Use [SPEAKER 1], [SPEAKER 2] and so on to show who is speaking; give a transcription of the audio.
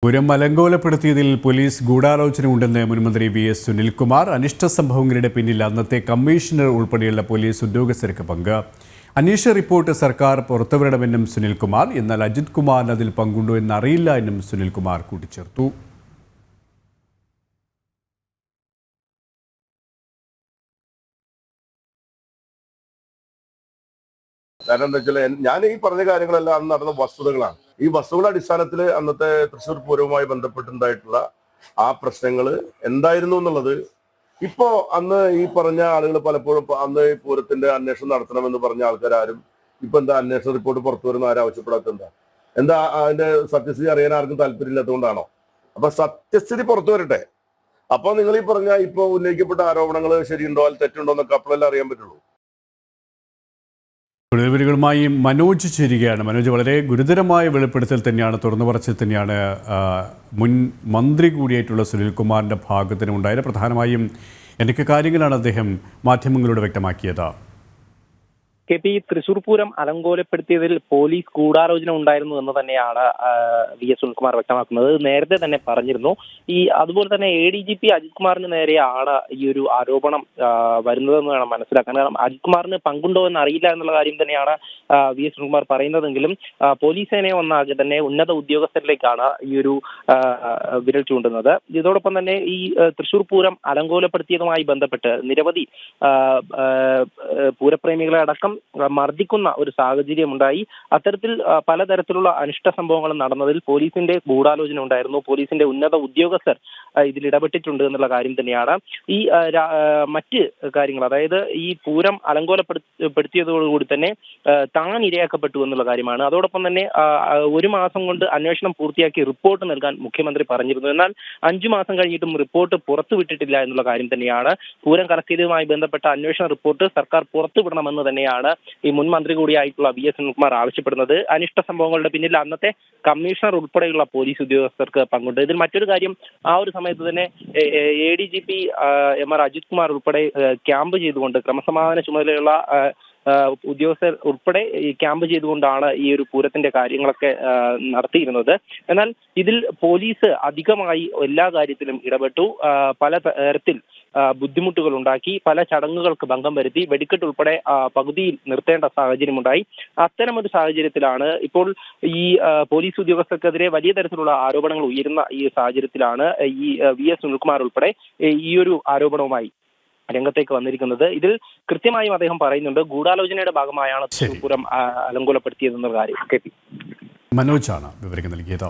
[SPEAKER 1] Pooram അലങ്കോലപ്പെടുത്തിയതിൽ police ഗൂഢാലോചന ഉണ്ടെന്ന് മുൻമന്ത്രി VS സുനിൽകുമാർ. അനിഷ്ട സംഭവങ്ങളുടെ പിന്നിൽ അന്നത്തെ കമ്മീഷണർ ഉൾപ്പെടെയുള്ള പോലീസ് ഉദ്യോഗസ്ഥർക്ക് പങ്ക്. അന്വേഷണ റിപ്പോർട്ട് സർക്കാർ പുറത്തുവിടണമെന്നും സുനിൽകുമാർ. എന്നാൽ അജിത് കുമാറിന് അതിൽ പങ്കുണ്ടോ എന്നറിയില്ല എന്നും സുനിൽകുമാർ കൂട്ടിച്ചേർത്തു.
[SPEAKER 2] കാരണം എന്താ വെച്ചാൽ ഞാൻ ഈ പറഞ്ഞ കാര്യങ്ങളെല്ലാം അന്ന് നടന്ന വസ്തുതകളാണ്. ഈ വസ്തുതകളുടെ അടിസ്ഥാനത്തിൽ അന്നത്തെ തൃശ്ശൂർ പൂരവുമായി ബന്ധപ്പെട്ടുണ്ടായിട്ടുള്ള ആ പ്രശ്നങ്ങൾ എന്തായിരുന്നു എന്നുള്ളത് ഇപ്പോ അന്ന് ഈ പറഞ്ഞ ആളുകൾ പലപ്പോഴും അന്ന് ഈ പൂരത്തിന്റെ അന്വേഷണം നടത്തണമെന്ന് പറഞ്ഞ ആൾക്കാരും ഇപ്പൊ എന്താ അന്വേഷണ റിപ്പോർട്ട് പുറത്തു വരുന്ന ആരും ആവശ്യപ്പെടാത്ത എന്താ അതിന്റെ സത്യസ്ഥിതി അറിയാൻ ആർക്കും താല്പര്യമില്ലാത്തതുകൊണ്ടാണോ? അപ്പൊ സത്യസ്ഥിതി പുറത്തു വരട്ടെ. അപ്പൊ നിങ്ങൾ ഈ പറഞ്ഞ ഇപ്പൊ ഉന്നയിക്കപ്പെട്ട ആരോപണങ്ങൾ ശരിയുണ്ടോ അല്ലെങ്കിൽ തെറ്റുണ്ടോ എന്നൊക്കെ അപ്പോഴെല്ലാം അറിയാൻ പറ്റുള്ളൂ.
[SPEAKER 1] വിവരങ്ങളുമായി മനോജ് ചേരുകയാണ്. മനോജ്, വളരെ ഗുരുതരമായ വെളിപ്പെടുത്തൽ തന്നെയാണ്, തുറന്നു പറച്ചിൽ തന്നെയാണ് മുൻ മന്ത്രി കൂടിയായിട്ടുള്ള സുനിൽകുമാറിൻ്റെ ഭാഗത്തിന് ഉണ്ടായത്. പ്രധാനമായും എന്തൊക്കെ കാര്യങ്ങളാണ് അദ്ദേഹം മാധ്യമങ്ങളോട് വ്യക്തമാക്കിയത്?
[SPEAKER 3] KP, തൃശൂർ പൂരം അലങ്കോലപ്പെടുത്തിയതിൽ പോലീസ് ഗൂഢാലോചന ഉണ്ടായിരുന്നു എന്ന് തന്നെയാണ് VS സുനിൽകുമാർ വ്യക്തമാക്കുന്നത്. നേരത്തെ തന്നെ പറഞ്ഞിരുന്നു. അതുപോലെ തന്നെ ADGP അജിത് കുമാറിന് നേരെയാണ് ഈ ഒരു ആരോപണം വരുന്നതെന്ന് വേണം മനസ്സിലാക്കാൻ. കാരണം അജിത് കുമാറിന് പങ്കുണ്ടോ എന്ന് അറിയില്ല എന്നുള്ള കാര്യം തന്നെയാണ് VS സുനിൽകുമാർ പറയുന്നതെങ്കിലും പോലീസ് സേനയെ ഒന്നാകെ തന്നെ ഉന്നത ഉദ്യോഗസ്ഥരിലേക്കാണ് ഈ ഒരു വിരൽ ചൂണ്ടുന്നത്. ഇതോടൊപ്പം തന്നെ ഈ തൃശൂർ പൂരം അലങ്കോലപ്പെടുത്തിയതുമായി ബന്ധപ്പെട്ട് നിരവധി പൂരപ്രേമികളെ അടക്കം മർദ്ദിക്കുന്ന ഒരു സാഹചര്യമുണ്ടായി. അത്തരത്തിൽ പലതരത്തിലുള്ള അനിഷ്ട സംഭവങ്ങളും നടന്നതിൽ പോലീസിന്റെ ഗൂഢാലോചന ഉണ്ടായിരുന്നു. പോലീസിന്റെ ഉന്നത ഉദ്യോഗസ്ഥർ ഇതിൽ ഇടപെട്ടിട്ടുണ്ട് എന്നുള്ള കാര്യം തന്നെയാണ്. ഈ മറ്റ് കാര്യങ്ങൾ, അതായത് ഈ പൂരം അലങ്കോലപ്പെടുത്തിയതോടുകൂടി തന്നെ താൻ ഇരയാക്കപ്പെട്ടു എന്നുള്ള കാര്യമാണ്. അതോടൊപ്പം തന്നെ 1 മാസം കൊണ്ട് അന്വേഷണം പൂർത്തിയാക്കി റിപ്പോർട്ട് നൽകാൻ മുഖ്യമന്ത്രി പറഞ്ഞിരുന്നു. എന്നാൽ 5 മാസം കഴിഞ്ഞിട്ടും റിപ്പോർട്ട് പുറത്തുവിട്ടിട്ടില്ല എന്നുള്ള കാര്യം തന്നെയാണ്. പൂരം കലക്കിയതുമായി ബന്ധപ്പെട്ട അന്വേഷണ റിപ്പോർട്ട് സർക്കാർ പുറത്തുവിടണമെന്ന് തന്നെയാണ് ഈ മുൻ മന്ത്രി കൂടിയായിട്ടുള്ള VS സുനിൽകുമാർ ആവശ്യപ്പെടുന്നത്. അനിഷ്ട സംഭവങ്ങളുടെ പിന്നിൽ അന്നത്തെ കമ്മീഷണർ ഉൾപ്പെടെയുള്ള പോലീസ് ഉദ്യോഗസ്ഥർക്ക് പങ്കുണ്ട്. ഇതിൽ മറ്റൊരു കാര്യം, ആ ഒരു സമയത്ത് തന്നെ ADGP MR അജിത് കുമാർ ഉൾപ്പെടെ ക്യാമ്പ് ചെയ്തുകൊണ്ട് ക്രമസമാധാന ചുമതലയുള്ള ഉദ്യോഗസ്ഥർ ഉൾപ്പെടെ ഈ ക്യാമ്പ് ചെയ്തുകൊണ്ടാണ് ഈ ഒരു പൂരത്തിന്റെ കാര്യങ്ങളൊക്കെ നടത്തിയിരുന്നത്. എന്നാൽ ഇതിൽ പോലീസ് അധികമായി എല്ലാ കാര്യത്തിലും ഇടപെട്ടു. പല തരത്തിൽ ബുദ്ധിമുട്ടുകൾ ഉണ്ടാക്കി, പല ചടങ്ങുകൾക്ക് ഭംഗം വരുത്തി, വെടിക്കെട്ട് ഉൾപ്പെടെ പകുതിയിൽ നിർത്തേണ്ട സാഹചര്യമുണ്ടായി. അത്തരം ഒരു സാഹചര്യത്തിലാണ് ഇപ്പോൾ ഈ പോലീസ് ഉദ്യോഗസ്ഥർക്കെതിരെ വലിയ തരത്തിലുള്ള ആരോപണങ്ങൾ ഉയരുന്ന ഈ സാഹചര്യത്തിലാണ് ഈ VS സുനിൽകുമാർ ഉൾപ്പെടെ ഈ ഒരു ആരോപണവുമായി രംഗത്തേക്ക് വന്നിരിക്കുന്നത്. ഇതിൽ കൃത്യമായും അദ്ദേഹം പറയുന്നുണ്ട്, ഗൂഢാലോചനയുടെ ഭാഗമായാണ് പൂരം അലങ്കോലപ്പെടുത്തിയതെന്ന കാര്യം. KP
[SPEAKER 1] മനോജാണ് വിവരങ്ങൾ നൽകിയത്.